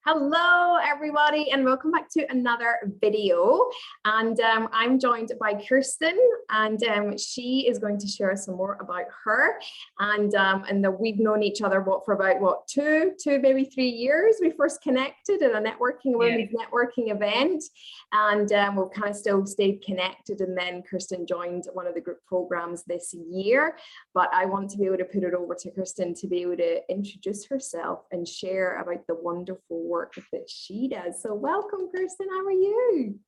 Hello everybody and welcome back to another video, and I'm joined by Kerstin, and she is going to share some more about her and that we've known each other for about two maybe 3 years. We first connected at a women's networking event, and we've kind of still stayed connected, and then Kerstin joined one of the group programs this year. But I want to be able to put it over to Kerstin to be able to introduce herself and share about the wonderful work that she does. So welcome, Kerstin. How are you?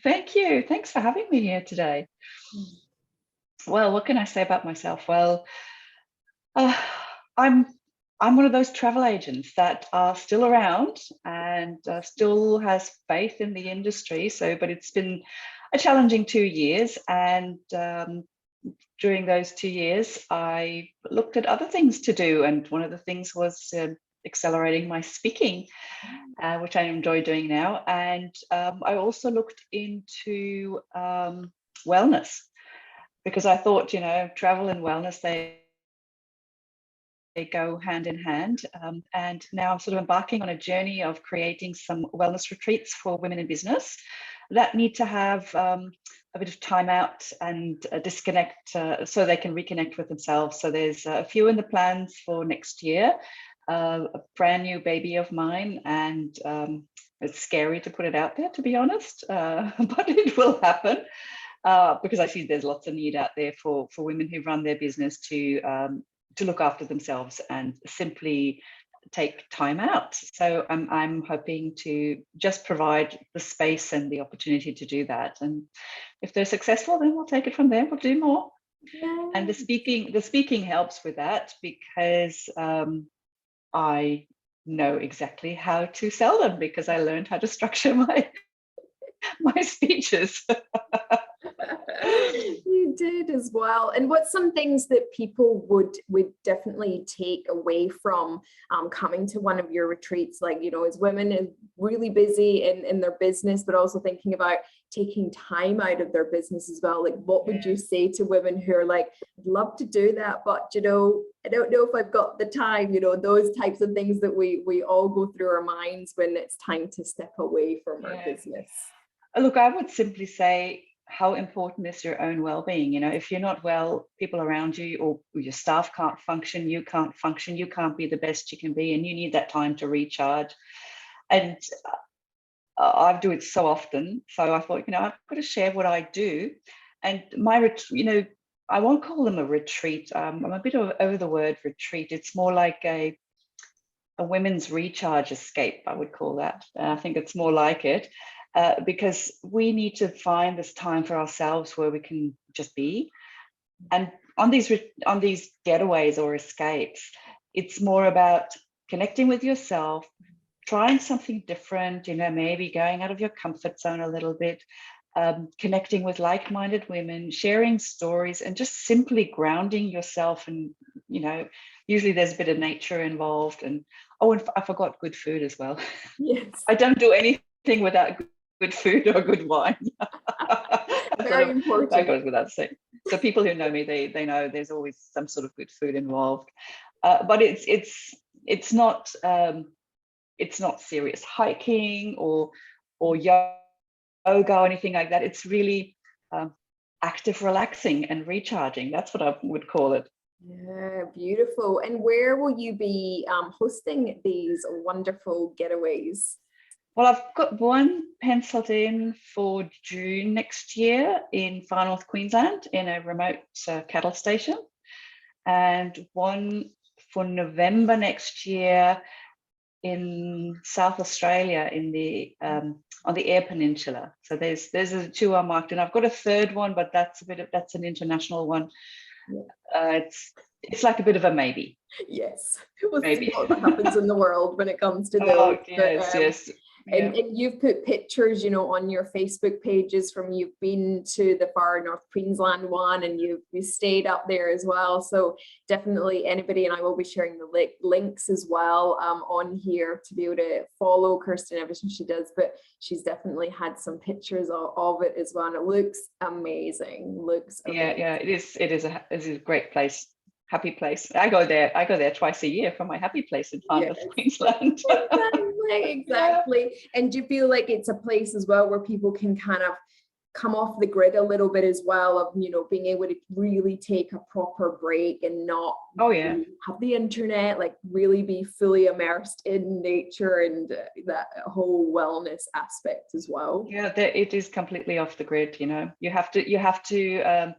Thank you. Thanks for having me here today. Well, what can I say about myself? Well, I'm one of those travel agents that are still around and still has faith in the industry. But it's been a challenging 2 years, and during those 2 years, I looked at other things to do, and one of the things was accelerating my speaking, which I enjoy doing now. And I also looked into wellness, because I thought, travel and wellness, they go hand in hand. And now I'm sort of embarking on a journey of creating some wellness retreats for women in business that need to have a bit of time out and disconnect so they can reconnect with themselves. So there's a few in the plans for next year. A brand new baby of mine, and it's scary to put it out there, to be honest, but it will happen because I see there's lots of need out there for women who run their business to look after themselves and simply take time out. So I'm hoping to just provide the space and the opportunity to do that, and if they're successful, then we'll take it from there. We'll do more. Yeah. And the speaking helps with that, because I know exactly how to sell them, because I learned how to structure my speeches. You did as well. And what's some things that people would definitely take away from coming to one of your retreats? Like, as women and really busy in their business, but also thinking about taking time out of their business as well. Like, what would you say to women who are like, I'd love to do that, but I don't know if I've got the time, those types of things that we all go through our minds when it's time to step away from our business. Look, I would simply say, how important is your own well-being? If you're not well, people around you or your staff can't function, you can't function, you can't be the best you can be, and you need that time to recharge. And I do it so often, so I thought, I've got to share what I do. And my, I won't call them a retreat. I'm a bit over the word retreat. It's more like a women's recharge escape, I would call that. I think it's more like it. Because we need to find this time for ourselves where we can just be. And on these getaways or escapes, it's more about connecting with yourself, trying something different, maybe going out of your comfort zone a little bit, connecting with like-minded women, sharing stories, and just simply grounding yourself. And, usually there's a bit of nature involved. And I forgot good food as well. Yes. I don't do anything without good food or good wine. Very important. That goes without saying. So people who know me, they know there's always some sort of good food involved. But it's not serious hiking or yoga or anything like that. It's really active relaxing and recharging. That's what I would call it. Yeah, beautiful. And where will you be hosting these wonderful getaways? Well, I've got one penciled in for June next year in Far North Queensland in a remote cattle station, and one for November next year in South Australia in the on the Eyre Peninsula. So there's a 2 are marked, and I've got a third one, but that's an international one. Yeah. It's like a bit of a maybe. Yes, we'll see what happens in the world when it comes to those. Yes, yes. And you've put pictures, on your Facebook pages from you've been to the Far North Queensland one, and you stayed up there as well. So definitely anybody, and I will be sharing the links as well on here to be able to follow Kerstin, everything she does. But she's definitely had some pictures of it as well, and it looks amazing. Yeah, it is a great place happy place. I go there twice a year for my happy place in Farnborough, Queensland. Exactly. And do you feel like it's a place as well where people can kind of come off the grid a little bit as well, of, you know, being able to really take a proper break and not have the internet, like really be fully immersed in nature and that whole wellness aspect as well? Yeah, it is completely off the grid. You know, you have to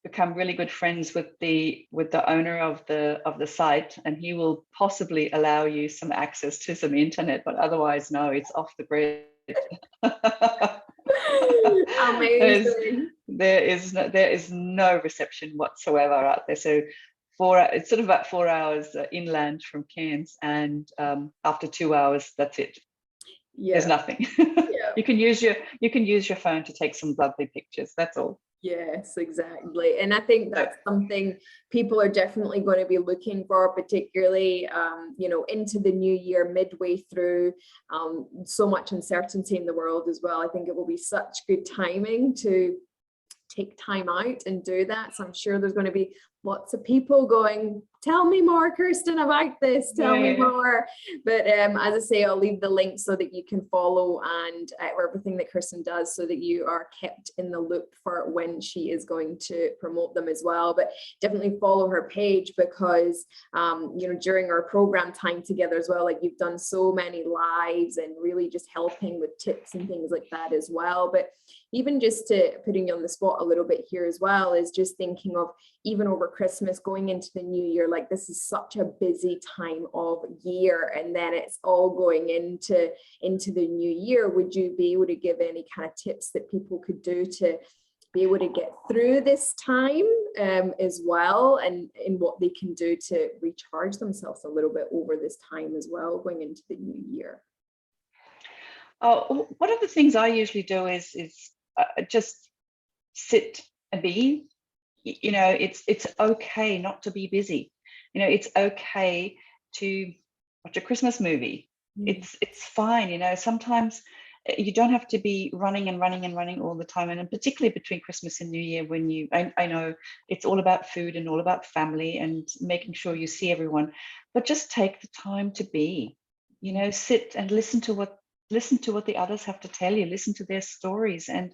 become really good friends with the owner of the site, and he will possibly allow you some access to some internet, but otherwise, no, it's off the grid. Amazing. There is no reception whatsoever out there. So it's sort of about 4 hours inland from Cairns, and after 2 hours, that's it. There's nothing. You can use your phone to take some lovely pictures. That's all. Yes, exactly. And I think that's something people are definitely going to be looking for, particularly, you know, into the new year, midway through, so much uncertainty in the world as well. I think it will be such good timing to take time out and do that. So I'm sure there's going to be lots of people going, tell me more, Kerstin, about this, tell me more. But as I say, I'll leave the link so that you can follow and everything that Kerstin does, so that you are kept in the loop for when she is going to promote them as well. But definitely follow her page, because you know, during our program time together as well, like, you've done so many lives and really just helping with tips and things like that as well. But even just to putting you on the spot a little bit here as well, is just thinking of, even over Christmas, going into the new year, like, this is such a busy time of year, and then it's all going into the new year. Would you be able to give any kind of tips that people could do to be able to get through this time as well, and what they can do to recharge themselves a little bit over this time as well, going into the new year? Oh, one of the things I usually do is just sit and be. You know, it's okay not to be busy. You know, it's okay to watch a Christmas movie. It's fine. You know, sometimes you don't have to be running all the time, and particularly between Christmas and New Year, when I know it's all about food and all about family and making sure you see everyone, but just take the time to be. You know, sit and listen to what the others have to tell you, listen to their stories, and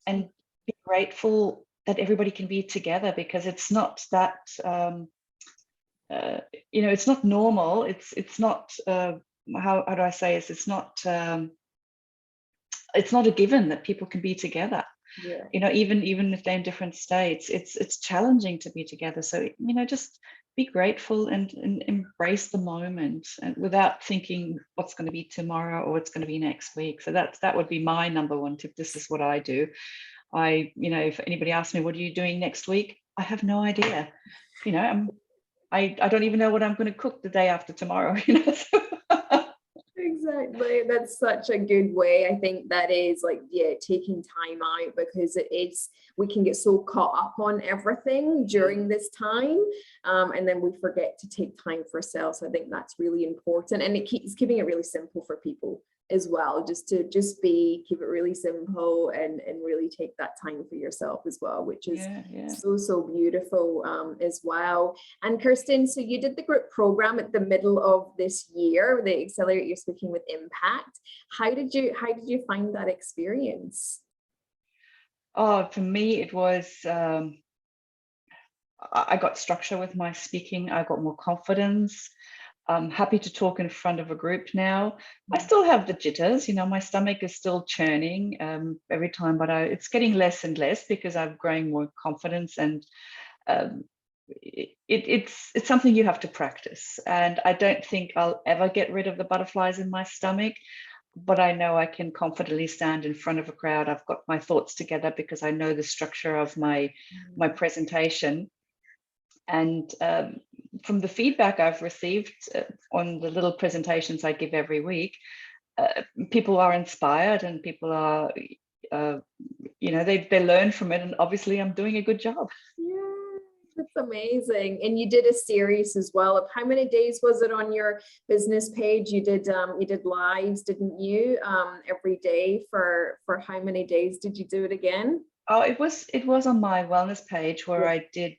be grateful that everybody can be together, because it's not that you know, it's not normal. It's not how do I say this? It's not a given that people can be together. You know, even if they're in different states, it's challenging to be together. So, you know, just be grateful and embrace the moment, and without thinking what's going to be tomorrow or what's going to be next week. So that would be my number one tip. This is what I do. You know, if anybody asks me, what are you doing next week? I have no idea. You know, I don't even know what I'm going to cook the day after tomorrow. You know, so. Exactly. That's such a good way. I think that is, like, taking time out, because we can get so caught up on everything during this time, and then we forget to take time for ourselves. So I think that's really important, and it keeps keeping it really simple for people as well, just to keep it really simple and really take that time for yourself as well, which is so beautiful as well. And Kerstin, so you did the group program at the middle of this year, the Accelerate Your Speaking with Impact. How did you find that experience? Oh, for me, it was I got structure with my speaking. I got more confidence. I'm happy to talk in front of a group now. I still have the jitters, you know, my stomach is still churning every time, but it's getting less and less, because I'm growing more confidence, and it's something you have to practice. And I don't think I'll ever get rid of the butterflies in my stomach, but I know I can confidently stand in front of a crowd. I've got my thoughts together because I know the structure of my presentation. And from the feedback I've received on the little presentations I give every week, people are inspired, and people are, you know, they learn from it, and obviously I'm doing a good job. Yeah, that's amazing. And you did a series as well of, how many days was it on your business page? You did lives, didn't you? Every day for how many days did you do it again? Oh, it was on my wellness page where I did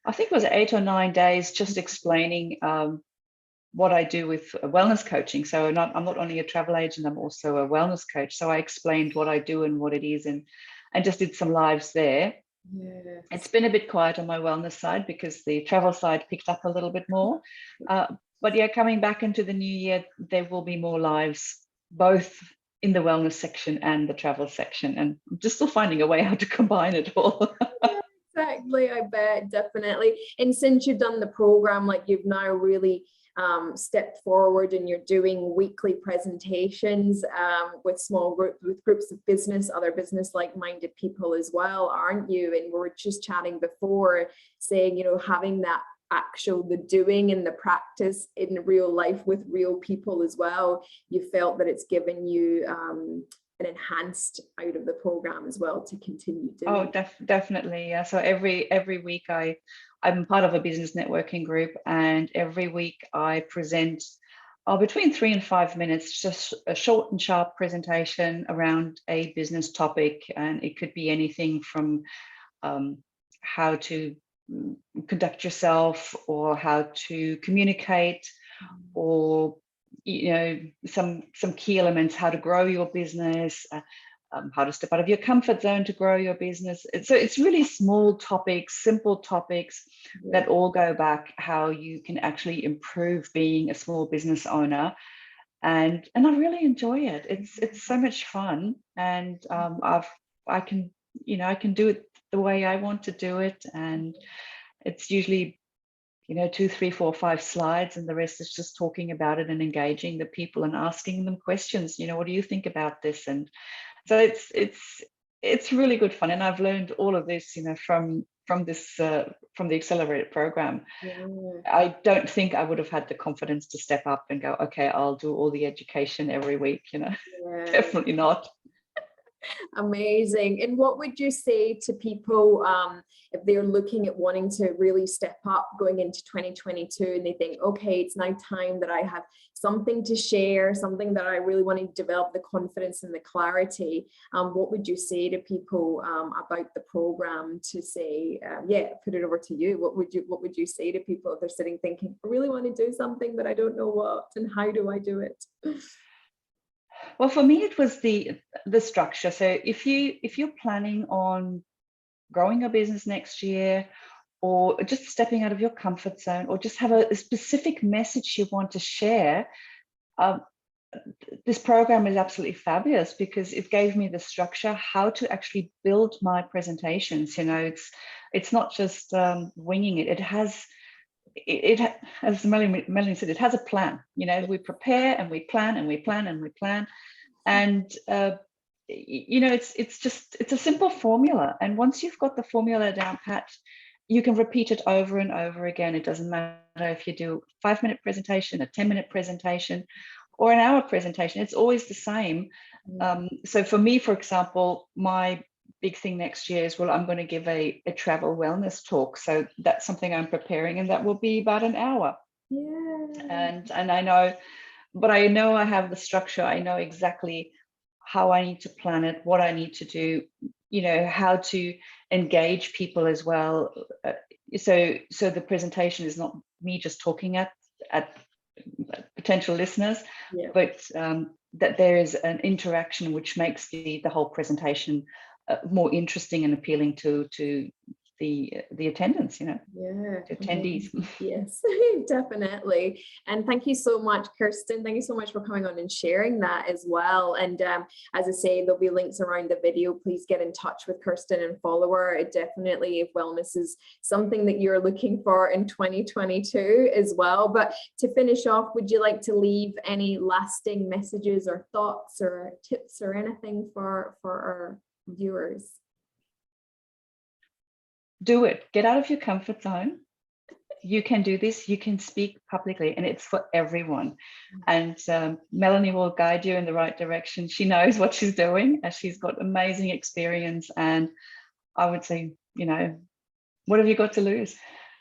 I think it was 8 or 9 days, just explaining what I do with wellness coaching. So I'm not only a travel agent, I'm also a wellness coach. So I explained what I do and what it is, and just did some lives there. Yes. It's been a bit quiet on my wellness side because the travel side picked up a little bit more. But yeah, coming back into the new year, there will be more lives, both in the wellness section and the travel section, and I'm just still finding a way how to combine it all. Exactly, I bet, definitely. And since you've done the program, like you've now really stepped forward and you're doing weekly presentations with small groups, with groups of business, other business like-minded people as well, aren't you? And we were just chatting before, saying, you know, having that the doing and the practice in real life with real people as well, you felt that it's given you an enhanced out of the program as well to continue doing. Oh, definitely. Yeah. So every week I'm part of a business networking group, and every week I present between 3 and 5 minutes, just a short and sharp presentation around a business topic. And it could be anything from how to conduct yourself, or how to communicate, or some key elements, how to grow your business, how to step out of your comfort zone to grow your business. So it's really small topics, simple topics that all go back how you can actually improve being a small business owner. And I really enjoy it. It's so much fun, and I can do it the way I want to do it. And it's usually 2, 3, 4, 5 slides, and the rest is just talking about it and engaging the people and asking them questions. What do you think about this? And so it's really good fun. And I've learned all of this, from the accelerated program. Yeah. I don't think I would have had the confidence to step up and go, okay, I'll do all the education every week. Yeah. Definitely not. Amazing. And what would you say to people if they're looking at wanting to really step up going into 2022, and they think, okay, it's now time that I have something to share, something that I really want to develop the confidence and the clarity? What would you say to people about the program to say, put it over to you. What would you say to people if they're sitting thinking, I really want to do something, but I don't know what, and how do I do it? Well, for me, it was the structure. So if you're planning on growing a business next year, or just stepping out of your comfort zone, or just have a specific message you want to share, this program is absolutely fabulous, because it gave me the structure how to actually build my presentations. It's not just winging it. It has, as Melanie said, it has a plan. We prepare and we plan and we plan and we plan, and it's a simple formula. And once you've got the formula down pat, you can repeat it over and over again. It doesn't matter if you do a 5-minute presentation, a 10-minute presentation, or an hour presentation. It's always the same. So for me, for example, my big thing next year is, I'm going to give a travel wellness talk. So that's something I'm preparing, and that will be about an hour. Yeah. And I know, but I know I have the structure. I know exactly how I need to plan it, what I need to do, how to engage people as well. So the presentation is not me just talking at potential listeners, but that there is an interaction which makes the whole presentation more interesting and appealing to the attendants, to attendees. Yes, definitely. And thank you so much, Kerstin. Thank you so much for coming on and sharing that as well. And as I say, there'll be links around the video. Please get in touch with Kerstin and follow her. It definitely, if wellness is something that you're looking for in 2022 as well. But to finish off, would you like to leave any lasting messages or thoughts or tips or anything for our viewers? Do it. Get out of your comfort zone. You can do this. You can speak publicly, and it's for everyone. And Melanie will guide you in the right direction. She knows what she's doing, and she's got amazing experience. And I would say, what have you got to lose?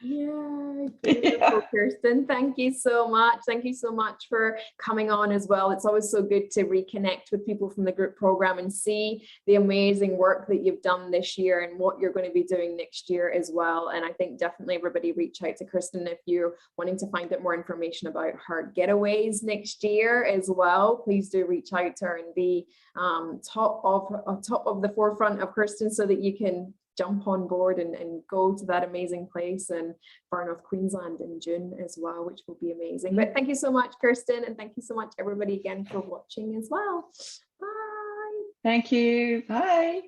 Yeah, beautiful, Kerstin. Thank you so much. Thank you so much for coming on as well. It's always so good to reconnect with people from the group program and see the amazing work that you've done this year and what you're going to be doing next year as well. And I think definitely everybody reach out to Kerstin if you're wanting to find out more information about her getaways next year as well. Please do reach out to her and be top of the forefront of Kerstin so that you can jump on board and go to that amazing place in far north Queensland in June as well, which will be amazing. But thank you so much, Kerstin, and thank you so much everybody again for watching as well. Bye. Thank you. Bye.